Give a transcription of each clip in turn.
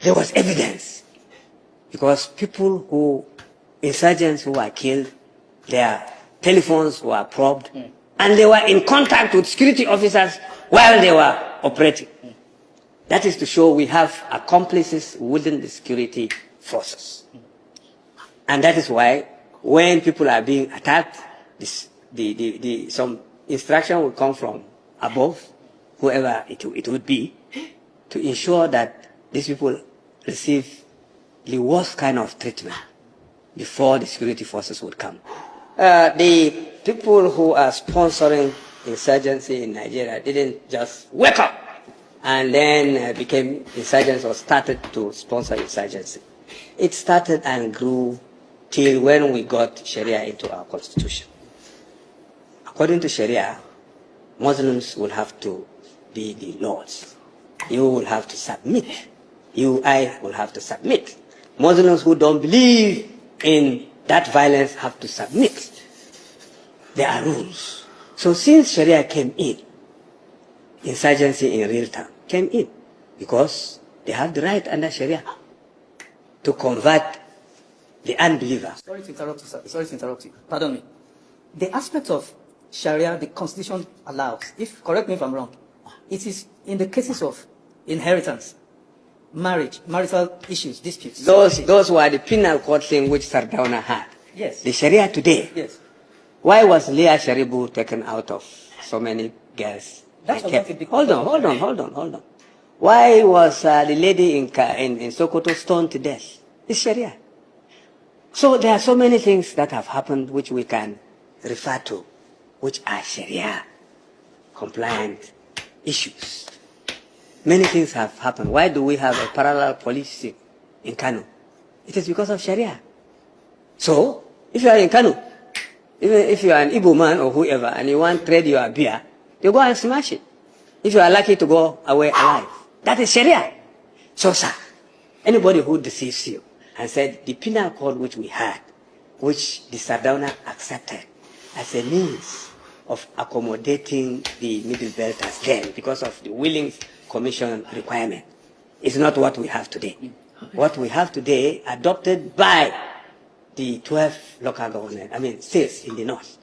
there was evidence. Because insurgents who were killed, their telephones were probed, and they were in contact with security officers while they were operating. That is to show we have accomplices within the security forces. And that is why when people are being attacked, some instruction will come from above, whoever it would be, to ensure that these people receive the worst kind of treatment before the security forces would come. The people who are sponsoring insurgency in Nigeria didn't just wake up and then became insurgents or started to sponsor insurgency. It started and grew till when we got Sharia into our constitution. According to Sharia, Muslims will have to be the lords. You will have to submit. I will have to submit. Muslims who don't believe in that violence have to submit. There are rules. So since Sharia came in, insurgency in real time came in, because they have the right under Sharia to convert the unbeliever. Sorry to interrupt you, sir. Sorry to interrupt you. Pardon me. The aspect of Sharia, the Constitution allows, correct me if I'm wrong, it is in the cases of inheritance, marriage, marital issues, disputes. Those were the penal court thing which Sardauna had. Yes. The Sharia today. Yes. Why was Leah Sharibu taken out of so many girls? That's Hold on. Why was the lady in Sokoto stoned to death? It's Sharia. So there are so many things that have happened which we can refer to, which are Sharia compliant issues. Many things have happened. Why do we have a parallel policing in Kano? It is because of Sharia. So, if you are in Kano, even if you are an Igbo man or whoever, and you want to trade your beer, you go and smash it. If you are lucky to go away alive. That is Sharia. So, sir, anybody who deceives you and said the penal code which we had, which the Sardauna accepted as a means of accommodating the Middle Belters then because of the Willings Commission requirement, is not what we have today. What we have today, adopted by the 12 local government, states in the north,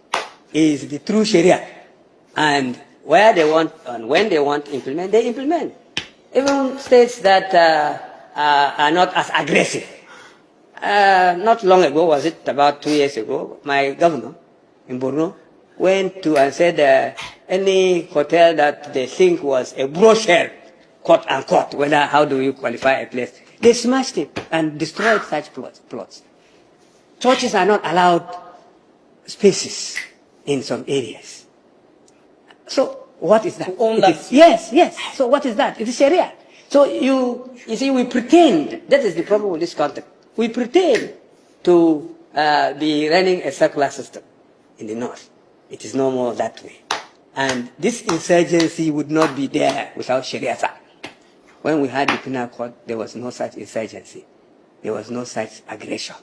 is the true Sharia. And where they want and when they want to implement, they implement. Even states that are not as aggressive. Not long ago, was it about 2 years ago, my governor in Borno went to and said any hotel that they think was a brochure, quote unquote, how do you qualify a place? They smashed it and destroyed such plots. Churches are not allowed spaces in some areas. So what is that? To own that. Yes. So what is that? It is Sharia. So you see, we pretend, that is the problem with this concept. We pretend to be running a circular system in the north. It is no more that way. And this insurgency would not be there without Sharia. When we had the penal code, there was no such insurgency. There was no such aggression.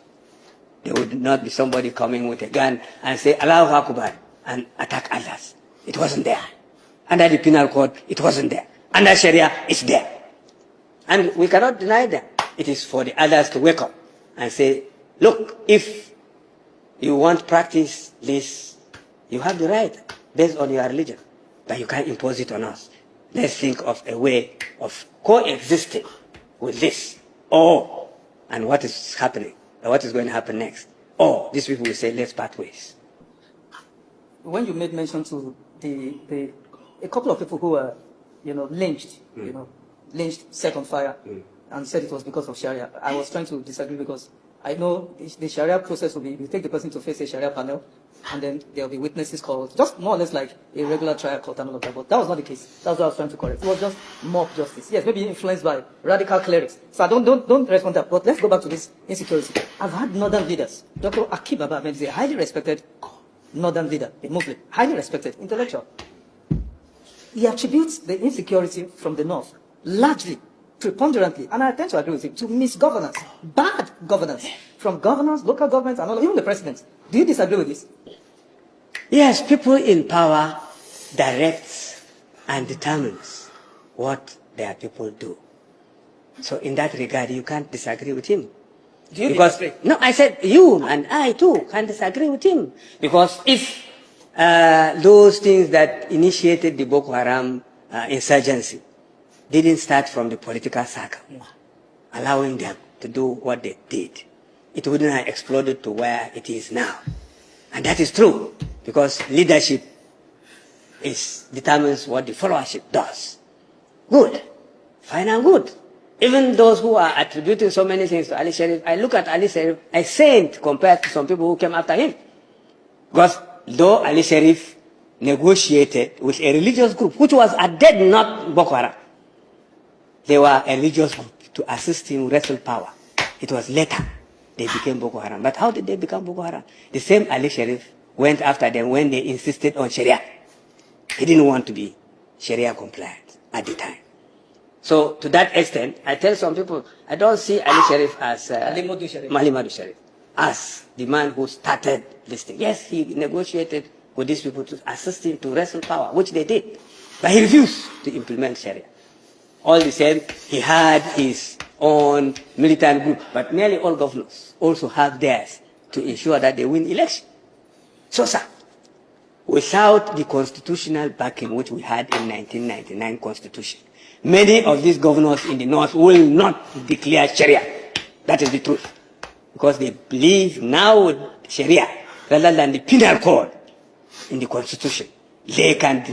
There would not be somebody coming with a gun and say, Allahu Akbar, and attack others. It wasn't there. Under the penal code, it wasn't there. Under Sharia, it's there. And we cannot deny them. It is for the others to wake up and say, look, if you want to practice this, you have the right based on your religion, but you can't impose it on us. Let's think of a way of coexisting with this. And what is happening? What is going to happen next? These people will say, let's part ways. When you made mention to a couple of people who were, lynched, lynched, set on fire, and said it was because of Sharia, I was trying to disagree because I know the Sharia process will be, you take the person to face a Sharia panel, and then there will be witnesses called, just more or less like a regular trial court and all of that, but that was not the case. That's what I was trying to correct. It was just mob justice. Yes, maybe influenced by radical clerics. So don't respond to that, but let's go back to this insecurity. I've had northern leaders. Dr. Akib Abba is a highly respected northern leader, a Muslim, highly respected intellectual. He attributes the insecurity from the north, largely, preponderantly, and I tend to agree with him, to misgovernance, bad governance, from governors, local governments, and all, even the presidents. Do you disagree with this? Yes, people in power directs and determines what their people do. So in that regard, you can't disagree with him. Do you Because, no, I said you and I too can disagree with him. Because if those things that initiated the Boko Haram insurgency didn't start from the political circle, allowing them to do what they did, it wouldn't have exploded to where it is now. And that is true, because leadership determines what the followership does. Good, fine and good. Even those who are attributing so many things to Ali Sharif, I look at Ali Sharif as saint compared to some people who came after him. Because though Ali Sharif negotiated with a religious group, which was at dead not Boko Haram, they were a religious group to assist him wrestle power. It was later they became Boko Haram. But how did they become Boko Haram? The same Ali Sharif went after them when they insisted on Sharia. He didn't want to be Sharia compliant at the time. So to that extent, I tell some people, I don't see Ali Sharif as Ali Madu Sharif as the man who started this thing. Yes, he negotiated with these people to assist him to wrestle power, which they did. But he refused to implement Sharia. All the same, he had his own militant group, but nearly all governors also have theirs to ensure that they win election. So, sir, without the constitutional backing which we had in 1999 Constitution, many of these governors in the north will not declare Sharia. That is the truth. Because they believe now with Sharia, rather than the penal code in the Constitution, they can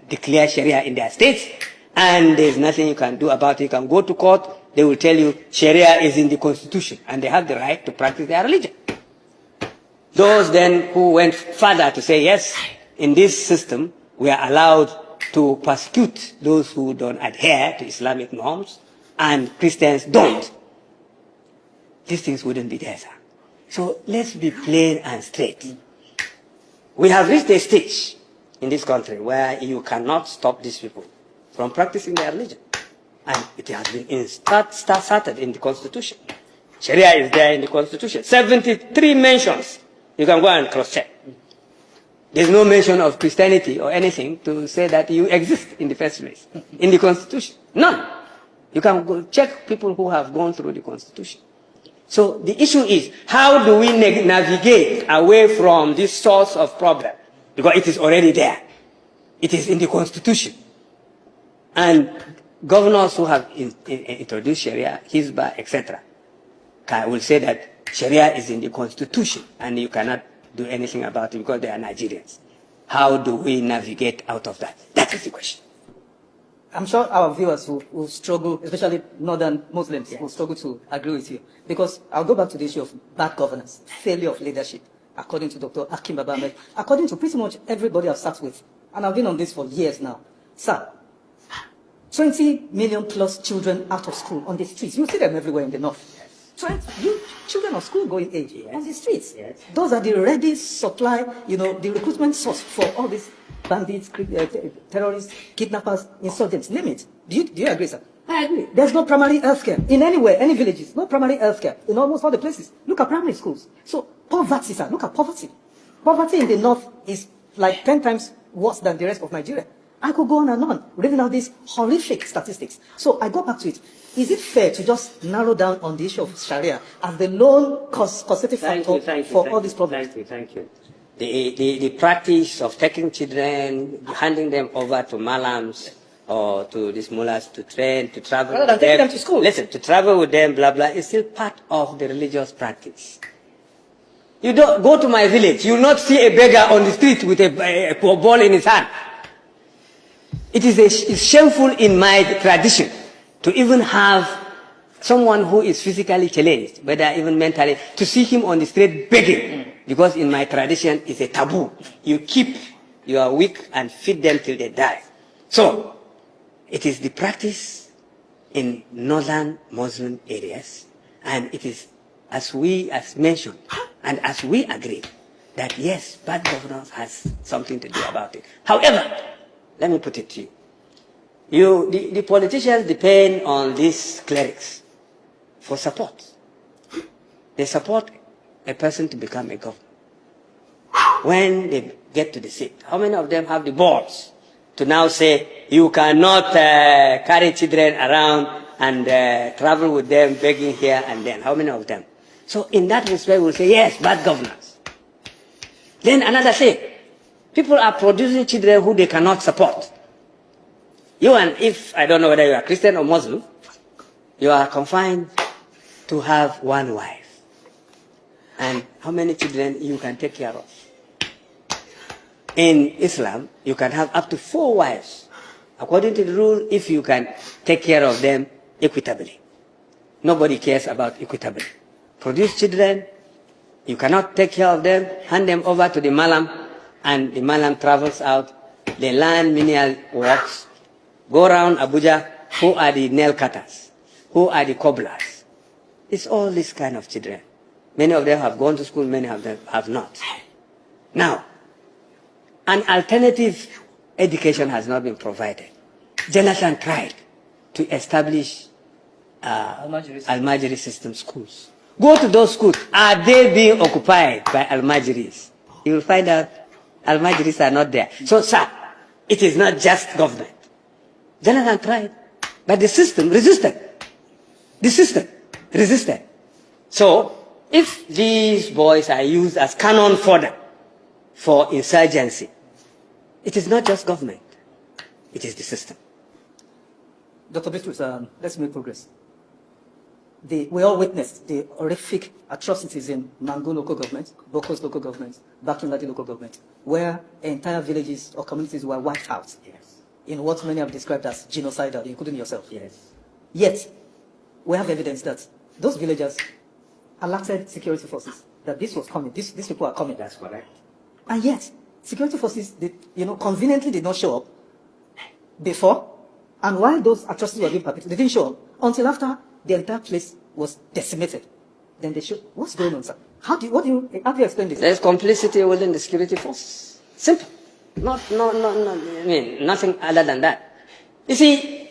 declare Sharia in their states, and there's nothing you can do about it. You can go to court, they will tell you Sharia is in the Constitution, and they have the right to practice their religion. Those then who went further to say, yes, in this system, we are allowed to persecute those who don't adhere to Islamic norms, and Christians don't. These things wouldn't be there, sir. So let's be plain and straight. We have reached a stage in this country where you cannot stop these people from practicing their religion. And it has been started in the Constitution. Sharia is there in the Constitution. 73 mentions. You can go and cross-check. There's no mention of Christianity or anything to say that you exist in the first place in the Constitution. None. You can go check people who have gone through the Constitution. So the issue is, how do we navigate away from this source of problem? Because it is already there. It is in the Constitution. And governors who have introduced Sharia, Hizbah, etc., will say that Sharia is in the Constitution and you cannot do anything about it because they are Nigerians. How do we navigate out of that? That is the question. I'm sure our viewers will struggle, especially northern Muslims, will struggle to agree with you. Because I'll go back to the issue of bad governance, failure of leadership, according to Dr. Akim Babamed, according to pretty much everybody I've sat with. And I've been on this for years now. Sir, 20 million plus children out of school on the streets. You see them everywhere in the north. Children of school going age on the streets. Yes. Those are the ready supply, the recruitment source for all these bandits, terrorists, kidnappers, insurgents, name it. Do you agree, sir? I agree. There's no primary health care in anywhere, any villages. No primary health care in almost all the places. Look at primary schools. So poverty, sir. Look at poverty. Poverty in the north is like 10 times worse than the rest of Nigeria. I could go on, reading out these horrific statistics. So I go back to it. Is it fair to just narrow down on the issue of Sharia as the lone causative factor for all these problems? Thank you. The practice of taking children, handing them over to malams or to these mullahs to train, to travel rather than with taking them, them to school. Listen, to travel with them, blah, blah, is still part of the religious practice. You don't go to my village, you will not see a beggar on the street with a ball in his hand. It's shameful in my tradition to even have someone who is physically challenged, whether even mentally, to see him on the street begging. Because in my tradition, it's a taboo. You keep your weak and feed them till they die. So, it is the practice in northern Muslim areas, and it is as mentioned, and as we agree, that yes, bad governance has something to do about it. However, let me put it to you. The politicians depend on these clerics for support. They support a person to become a governor. When they get to the seat, how many of them have the balls to now say, you cannot carry children around and travel with them, begging here and then. How many of them? So in that respect, we'll say, yes, bad governance. Then another thing, people are producing children who they cannot support. You and if, I don't know whether you are Christian or Muslim, you are confined to have one wife. And how many children you can take care of? In Islam, you can have up to 4 wives. According to the rule, if you can take care of them equitably. Nobody cares about equitably. Produce children, you cannot take care of them, hand them over to the Malam, and the Malam travels out, they learn menial works, go around Abuja, who are the nail cutters, who are the cobblers. It's all this kind of children. Many of them have gone to school, many of them have not. Now, an alternative education has not been provided. Jonathan tried to establish Al-Majiri system schools. Go to those schools. Are they being occupied by Al-Majiris? You will find out Al-Majiris are not there. So, sir, it is not just government. Jonathan tried, but the system resisted. The system resisted. So, if these boys are used as cannon fodder for insurgency, it is not just government. It is the system. Dr. Bitrus, let's make progress. We all witnessed the horrific atrocities in Mangu local government, Bokos local government, Bakinladi local government, where entire villages or communities were wiped out. Yes. In what many have described as genocidal, including yourself. Yes. Yet, we have evidence that those villagers alerted security forces that this was coming, these people are coming. That's correct. And yet, security forces, conveniently did not show up before, and while those atrocities were being perpetrated, they didn't show up until after the entire place was decimated. Then they showed. What's going on, sir? How do you explain this? There's complicity within the security forces. Simple. I mean, nothing other than that. You see,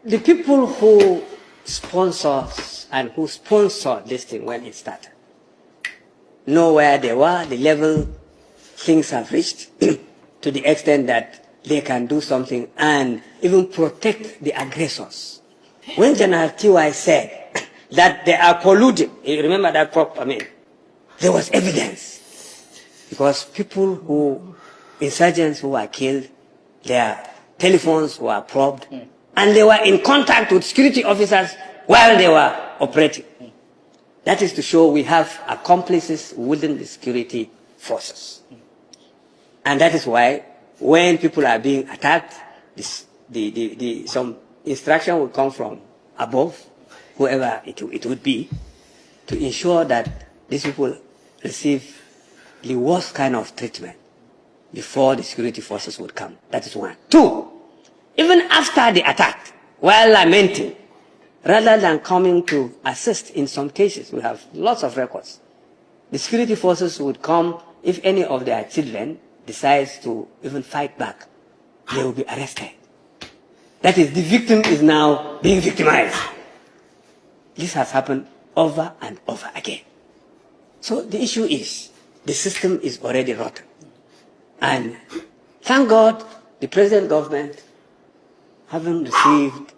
the people who sponsors and who sponsored this thing when it started know where they were, the level things have reached, to the extent that they can do something and even protect the aggressors. When General T.Y. said that they are colluding, you remember that there was evidence. Because insurgents who were killed, their telephones were probed, and they were in contact with security officers while they were operating. That is to show we have accomplices within the security forces. And that is why when people are being attacked, some instruction will come from above, whoever it would be, to ensure that these people receive the worst kind of treatment before the security forces would come. That is one. 2, even after the attack, while lamenting, rather than coming to assist in some cases, we have lots of records, the security forces would come if any of their children decides to even fight back, they will be arrested. That is, the victim is now being victimized. This has happened over and over again. So the issue is, the system is already rotten. And thank God, the present government, having received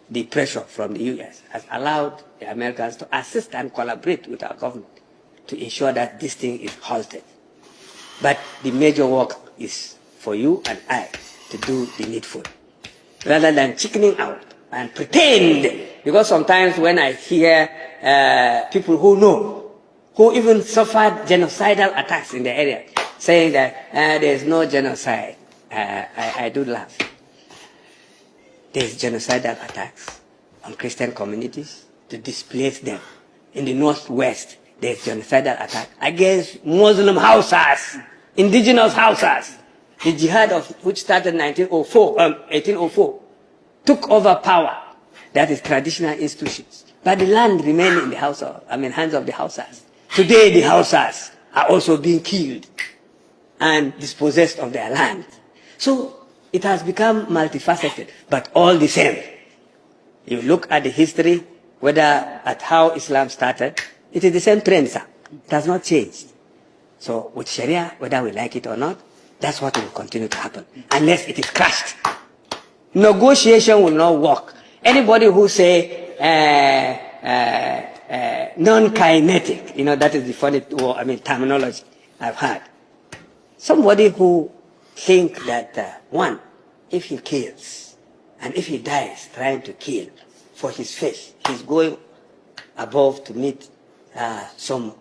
the pressure from the US, has allowed the Americans to assist and collaborate with our government to ensure that this thing is halted. But the major work is for you and I to do the needful, rather than chickening out and pretend. Because sometimes when I hear people who know, who even suffered genocidal attacks in the area, saying that there is no genocide, I do laugh. There is genocidal attacks on Christian communities to displace them. In the northwest, there is genocidal attack against Muslim houses, indigenous houses. The jihad of which started in 1804, took over power. That is traditional institutions. But the land remained in the hands of the Hausas. Today the Hausas are also being killed and dispossessed of their land. So it has become multifaceted, but all the same. You look at the history, whether at how Islam started, it is the same trend, sir. It has not changed. So with Sharia, whether we like it or not, that's what will continue to happen, unless it is crushed. Negotiation will not work Anybody who say non-kinetic, that is the funny terminology I've heard. Somebody who think that one, if he kills and if he dies trying to kill for his faith, he's going above to meet some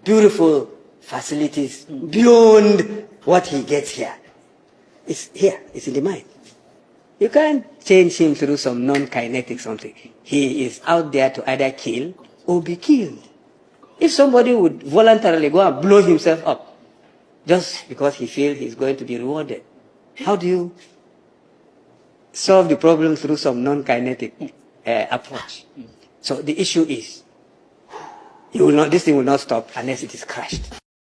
beautiful facilities beyond what he gets here. It's here, it's in the mind. You can't change him through some non-kinetic something. He is out there to either kill or be killed. If somebody would voluntarily go and blow himself up just because he feels he's going to be rewarded, how do you solve the problem through some non-kinetic approach? So the issue is, this thing will not stop unless it is crushed.